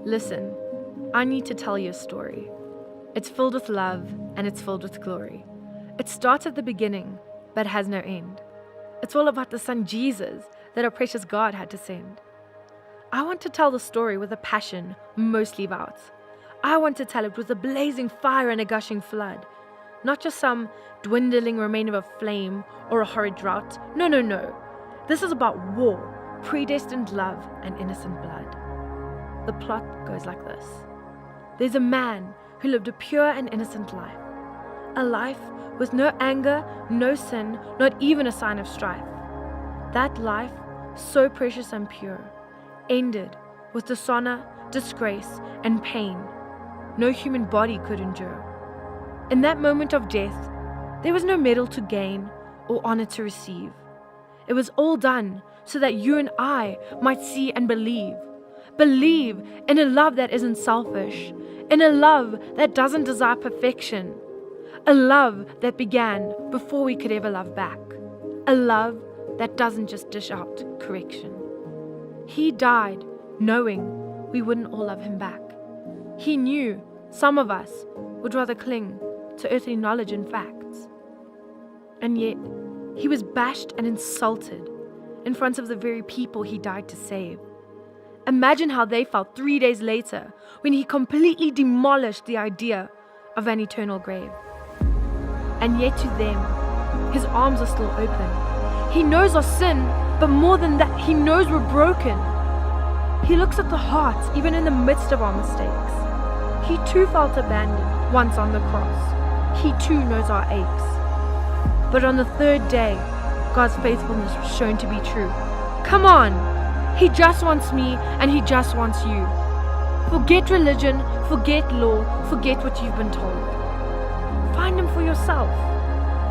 Listen, I need to tell you a story. It's filled with love and it's filled with glory. It starts at the beginning, but has no end. It's all about the Son Jesus that our precious God had to send. I want to tell the story with a passion most leave out. I want to tell it with a blazing fire and a gushing flood. Not just some dwindling remainder of flame or a horrid drought. No. This is about war, predestined love, and innocent blood. The plot goes like this. There's a man who lived a pure and innocent life. A life with no anger, no sin, not even a sign of strife. That life, so precious and pure, ended with dishonor, disgrace, and pain no human body could endure. In that moment of death, there was no medal to gain or honor to receive. It was all done so that you and I might see and believe. Believe in a love that isn't selfish, in a love that doesn't desire perfection, a love that began before we could ever love back, a love that doesn't just dish out correction. He died knowing we wouldn't all love him back. He knew some of us would rather cling to earthly knowledge and facts. And yet, he was bashed and insulted in front of the very people he died to save. Imagine how they felt 3 days later when he completely demolished the idea of an eternal grave. And yet to them, his arms are still open. He knows our sin, but more than that, he knows we're broken. He looks at the heart even in the midst of our mistakes. He too felt abandoned once on the cross. He too knows our aches. But on the third day, God's faithfulness was shown to be true. Come on! He just wants me and he just wants you. Forget religion, forget law, forget what you've been told. Find him for yourself.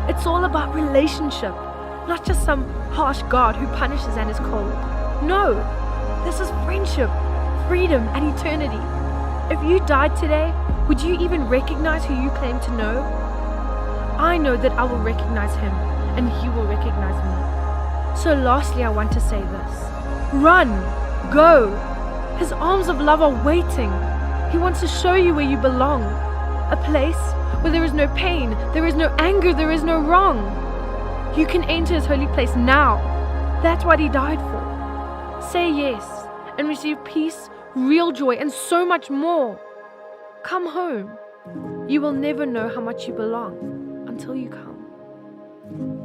It's all about relationship, not just some harsh God who punishes and is cold. No, this is friendship, freedom, and eternity. If you died today, would you even recognize who you claim to know? I know that I will recognize him and he will recognize me. So lastly, I want to say this. Run, go. His arms of love are waiting. He wants to show you where you belong. A place where there is no pain, there is no anger, there is no wrong. You can enter his holy place now. That's what he died for. Say yes and receive peace, real joy, and so much more. Come home. You will never know how much you belong until you come.